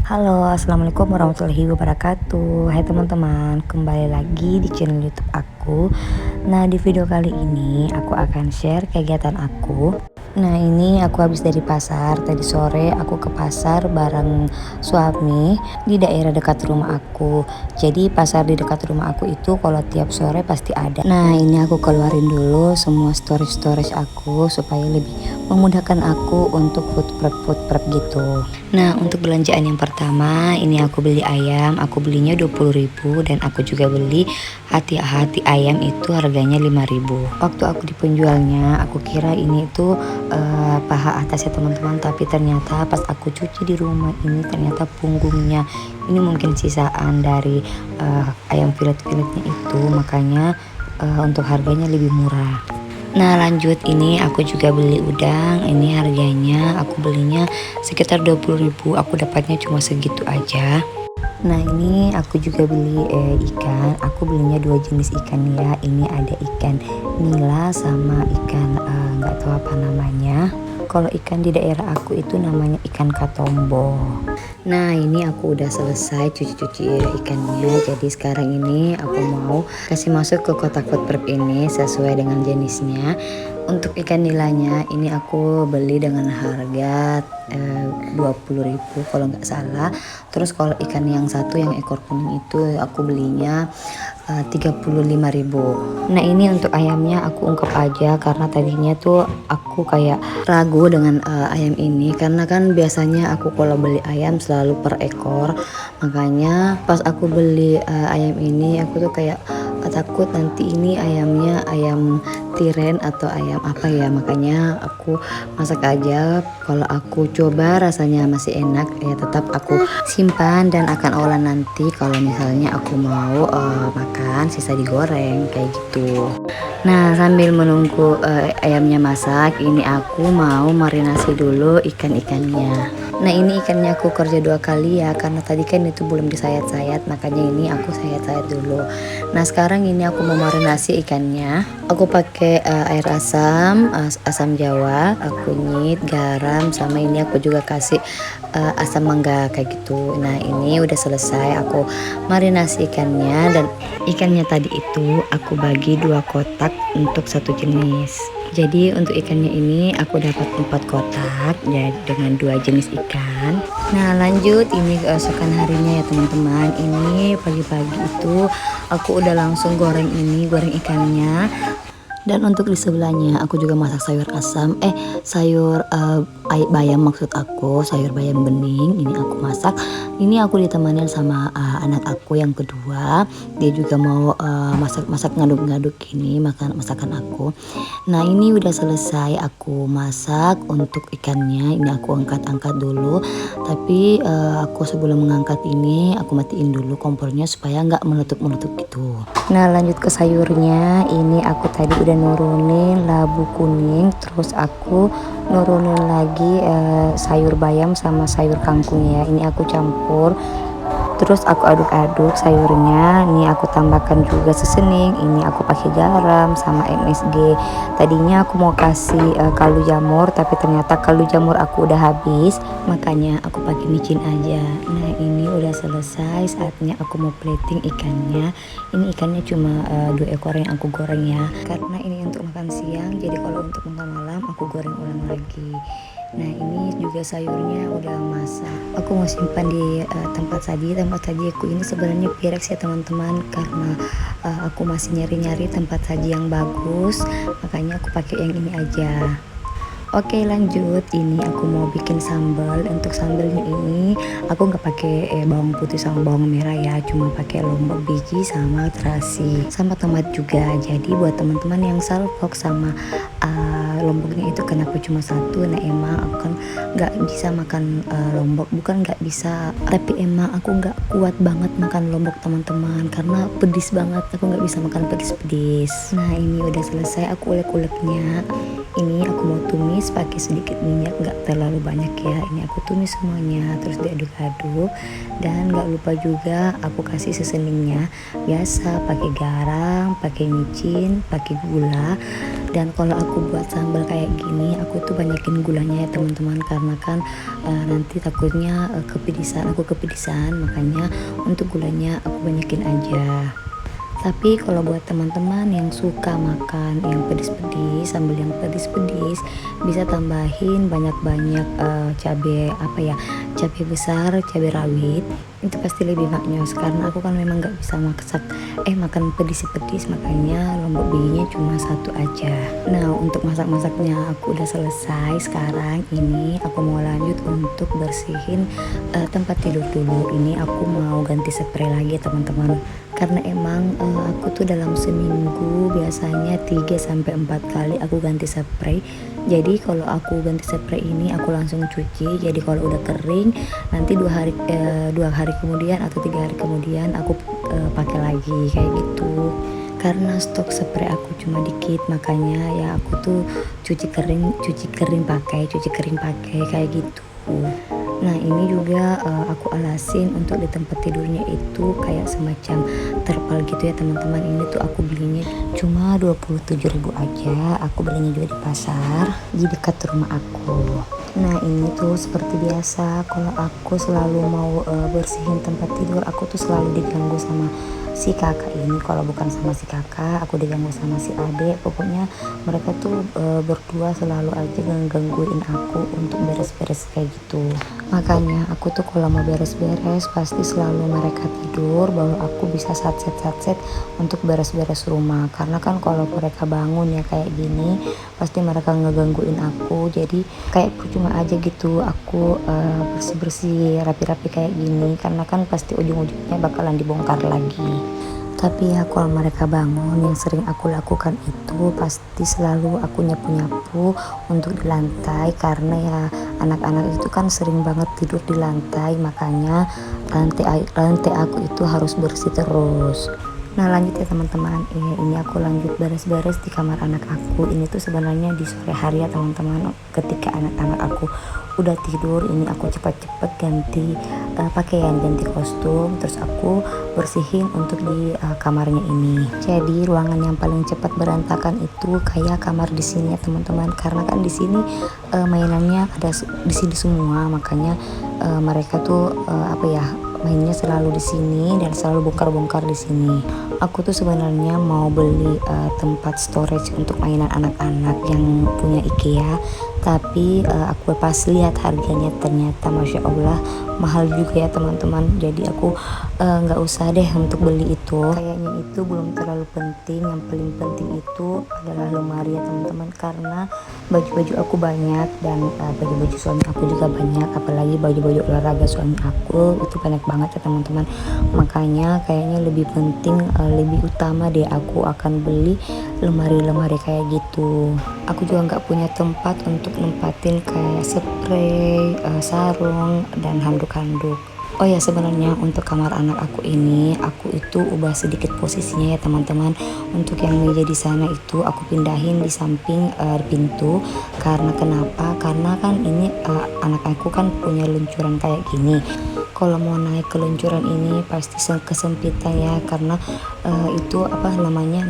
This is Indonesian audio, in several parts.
Halo, assalamualaikum warahmatullahi wabarakatuh. Hai teman-teman, kembali lagi di channel YouTube aku. Nah, di video kali ini aku akan share kegiatan aku. Nah, ini aku habis dari pasar. Tadi sore aku ke pasar bareng suami di daerah dekat rumah aku. Jadi pasar di dekat rumah aku itu kalau tiap sore pasti ada. Nah, ini aku keluarin dulu semua storage aku supaya lebih memudahkan aku untuk food prep gitu. Nah, untuk belanjaan yang pertama ini aku beli ayam. Aku belinya 20.000 dan aku juga beli hati ayam itu harganya 5.000. Waktu aku di penjualnya aku kira ini itu paha atasnya teman-teman, tapi ternyata pas aku cuci di rumah ini ternyata punggungnya ini mungkin sisaan dari ayam filet-filetnya itu, makanya untuk harganya lebih murah. Nah, lanjut ini aku juga beli udang. Ini harganya aku belinya sekitar 20.000. Aku dapatnya cuma segitu aja. Nah, ini aku juga beli ikan. Aku belinya dua jenis ikan ya. Ini ada ikan nila sama ikan nggak tahu apa namanya. Kalau ikan di daerah aku itu namanya ikan katombo. Nah, ini aku udah selesai cuci-cuci ikannya. Jadi sekarang ini aku mau kasih masuk ke kotak food prep ini sesuai dengan jenisnya. Untuk ikan nilanya ini aku beli dengan harga 20.000 kalau nggak salah. Terus kalau ikan yang satu yang ekor kuning itu aku belinya 35.000. Nah, ini untuk ayamnya aku ungkap aja karena tadinya tuh aku kayak ragu dengan ayam ini karena kan biasanya aku kalau beli ayam selalu per ekor. Makanya pas aku beli ayam ini aku tuh kayak takut nanti ini ayamnya ayam tiren atau ayam apa ya, makanya aku masak aja. Kalau aku coba rasanya masih enak ya tetap aku simpan dan akan olah nanti kalau misalnya aku mau makan sisa digoreng kayak gitu. Nah, sambil menunggu ayamnya masak ini aku mau marinasi dulu ikan-ikannya. Nah, ini ikannya aku kerja 2 kali ya karena tadi kan itu belum disayat-sayat, makanya ini aku sayat-sayat dulu. Nah, sekarang ini aku mau marinasi ikannya. Aku pakai air asam, asam jawa, kunyit, garam, sama ini aku juga kasih asam mangga kayak gitu. Nah, ini udah selesai aku marinasi ikannya, dan ikannya tadi itu aku bagi 2 kotak untuk satu jenis. Jadi untuk ikannya ini aku dapat 4 kotak ya dengan 2 jenis ikan. Nah, lanjut ini keesokan harinya ya teman-teman. Ini pagi-pagi itu aku udah langsung goreng ikannya. Dan untuk di sebelahnya aku juga masak sayur asam, sayur bayam maksud aku, sayur bayam bening. Ini aku masak. Ini aku ditemanin sama anak aku yang kedua. Dia juga mau masak ngaduk-ngaduk ini masakan aku. Nah, ini udah selesai aku masak untuk ikannya. Ini aku angkat-angkat dulu. Tapi aku sebelum mengangkat ini aku matiin dulu kompornya supaya nggak meletup-meletup gitu. Nah, lanjut ke sayurnya. Ini aku tadi udah nurunin labu kuning, terus aku nurunin lagi sayur bayam sama sayur kangkung ya. Ini aku campur, terus aku aduk-aduk sayurnya. Ini aku tambahkan juga seasoning. Ini aku pakai garam sama MSG. Tadinya aku mau kasih kaldu jamur, tapi ternyata kaldu jamur aku udah habis, makanya aku pakai micin aja. Nah, ini udah selesai, saatnya aku mau plating ikannya. Ini ikannya cuma 2 ekor yang aku goreng ya, karena ini untuk makan siang, jadi kalau untuk makan malam aku goreng ulang lagi. Nah, ini juga sayurnya udah masak. Aku mau simpan di tempat saji aku ini sebenarnya Pyrex ya teman-teman, karena aku masih nyari-nyari tempat saji yang bagus, makanya aku pakai yang ini aja. Oke, lanjut. Ini aku mau bikin sambal. Untuk sambalnya ini aku nggak pakai bawang putih sama bawang merah ya, cuma pakai lombok biji sama terasi sama tomat juga. Jadi buat teman-teman yang salpok sama lomboknya itu kenapa cuma satu, nah emang aku kan nggak bisa makan lombok, bukan nggak bisa, tapi emang aku nggak kuat banget makan lombok teman-teman karena pedis banget. Aku nggak bisa makan pedis-pedis. Nah, ini udah selesai aku ulek-uleknya. Ini aku mau tumis pakai sedikit minyak, nggak terlalu banyak ya. Ini aku tumis semuanya, terus diaduk-aduk. Dan nggak lupa juga aku kasih seasoningnya. Biasa pakai garam, pakai micin, pakai gula. Dan kalau aku buat sambal kayak gini, aku tuh banyakin gulanya ya teman-teman, karena kan nanti takutnya aku kepedisan, makanya untuk gulanya aku banyakin aja. Tapi kalau buat teman-teman yang suka makan yang pedis-pedis, sambal yang pedis-pedis, bisa tambahin banyak-banyak cabai cabai besar, cabai rawit. Itu pasti lebih maknyos, karena aku kan memang nggak bisa makan pedis-pedis, makanya lombok bijinya cuma satu aja. Nah, untuk masak-masaknya aku udah selesai. Sekarang ini aku mau lanjut untuk bersihin tempat tidur dulu. Ini aku mau ganti spray lagi teman-teman, karena emang aku tuh dalam seminggu biasanya 3-4 kali aku ganti spray. Jadi kalau aku ganti spray ini aku langsung cuci, jadi kalau udah kering nanti 2 hari kemudian atau 3 hari kemudian aku pakai lagi kayak gitu. Karena stok spray aku cuma dikit, makanya ya aku tuh cuci kering pakai kayak gitu. Nah, ini juga aku alasin untuk di tempat tidurnya itu kayak semacam terpal gitu ya teman-teman. Ini tuh aku belinya cuma 27.000 aja. Aku belinya juga di pasar di dekat rumah aku. Nah, ini tuh seperti biasa kalau aku selalu mau bersihin tempat tidur, aku tuh selalu diganggu sama si kakak ini. Kalau bukan sama si kakak, aku diganggu sama si adek. Pokoknya mereka tuh berdua selalu aja gangguin aku untuk beres-beres kayak gitu. Makanya aku tuh kalau mau beres-beres pasti selalu mereka tidur, baru aku bisa satset untuk beres-beres rumah. Karena kan kalau mereka bangun ya kayak gini, pasti mereka ngegangguin aku. Jadi kayak percuma aja gitu aku bersih-bersih rapi-rapi kayak gini, karena kan pasti ujung-ujungnya bakalan dibongkar lagi. Tapi ya kalau mereka bangun, yang sering aku lakukan itu pasti selalu aku nyapu-nyapu untuk di lantai, karena ya anak-anak itu kan sering banget tidur di lantai, makanya lantai aku itu harus bersih terus. Nah, lanjut ya teman-teman, ini aku lanjut beres-beres di kamar anak aku. Ini tuh sebenarnya di sore hari ya teman-teman, ketika anak-anak aku udah tidur, ini aku cepat-cepat ganti pakaian, ganti kostum, terus aku bersihin untuk di kamarnya ini. Jadi ruangan yang paling cepat berantakan itu kayak kamar di sini ya teman-teman, karena kan di sini mainannya ada di sini semua, makanya mereka tuh mainnya selalu di sini dan selalu bongkar-bongkar di sini. Aku tuh sebenarnya mau beli tempat storage untuk mainan anak-anak yang punya IKEA, tapi aku pas lihat harganya ternyata Masya Allah mahal juga ya teman-teman. Jadi aku nggak usah deh untuk beli itu. Kayaknya itu belum terlalu penting. Yang paling penting itu adalah lemari ya teman-teman, karena baju-baju aku banyak dan baju-baju suami aku juga banyak, apalagi baju-baju olahraga suami aku itu banyak banget ya teman-teman. Makanya kayaknya lebih penting, lebih utama deh aku akan beli lemari-lemari kayak gitu. Aku juga nggak punya tempat untuk nempatin kayak spray, sarung, dan handuk-handuk. Oh ya, sebenarnya untuk kamar anak aku ini, aku itu ubah sedikit posisinya ya teman-teman. Untuk yang meja di sana itu aku pindahin di samping pintu. Karena kenapa? Karena kan ini anak aku kan punya luncuran kayak gini. Kalau mau naik ke luncuran ini pasti kesempitan ya, karena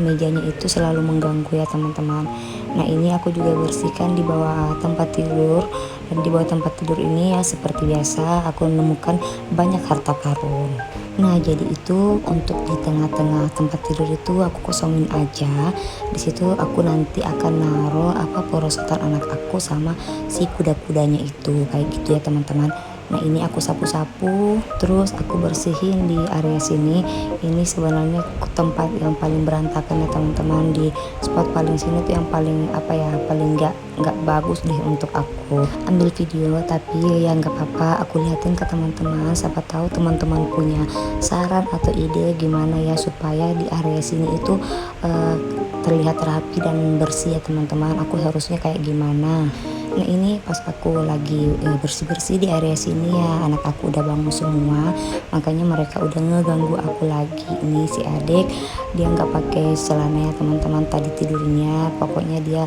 mejanya itu selalu mengganggu ya teman-teman. Nah, ini aku juga bersihkan di bawah tempat tidur, dan di bawah tempat tidur ini ya seperti biasa aku menemukan banyak harta karun. Nah, jadi itu untuk di tengah-tengah tempat tidur itu aku kosongin aja. Di situ aku nanti akan naruh porosotan anak aku sama si kuda-kudanya itu kayak gitu ya teman-teman. Nah, ini aku sapu-sapu, terus aku bersihin di area sini. Ini sebenarnya tempat yang paling berantakan ya teman-teman. Di spot paling sini tuh yang paling paling nggak bagus deh untuk aku ambil video. Tapi ya nggak apa-apa, aku liatin ke teman-teman, siapa tahu teman-teman punya saran atau ide gimana ya supaya di area sini itu terlihat rapi dan bersih ya teman-teman. Aku harusnya kayak gimana. Nah, ini pas aku lagi bersih-bersih di area sini ya, anak aku udah bangun semua, makanya mereka udah ngeganggu aku lagi. Ini si adik, dia nggak pakai celana ya teman-teman tadi tidurnya, pokoknya dia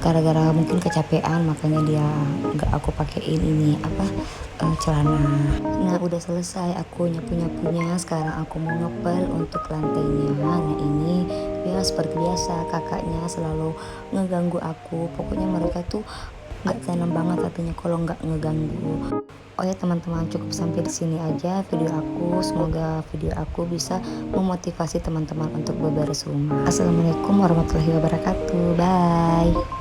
gara-gara mungkin kecapean makanya dia nggak aku pakein ini celana. Nah udah selesai aku nyapu-nyapunya, sekarang aku mau ngepel untuk lantainya. Nah ini ya seperti biasa kakaknya selalu ngeganggu aku, pokoknya mereka tuh nggak tenang banget hatinya kalau nggak ngeganggu. Oh ya teman-teman, cukup sampai di sini aja video aku. Semoga video aku bisa memotivasi teman-teman untuk beberes rumah. Assalamualaikum warahmatullahi wabarakatuh. Bye.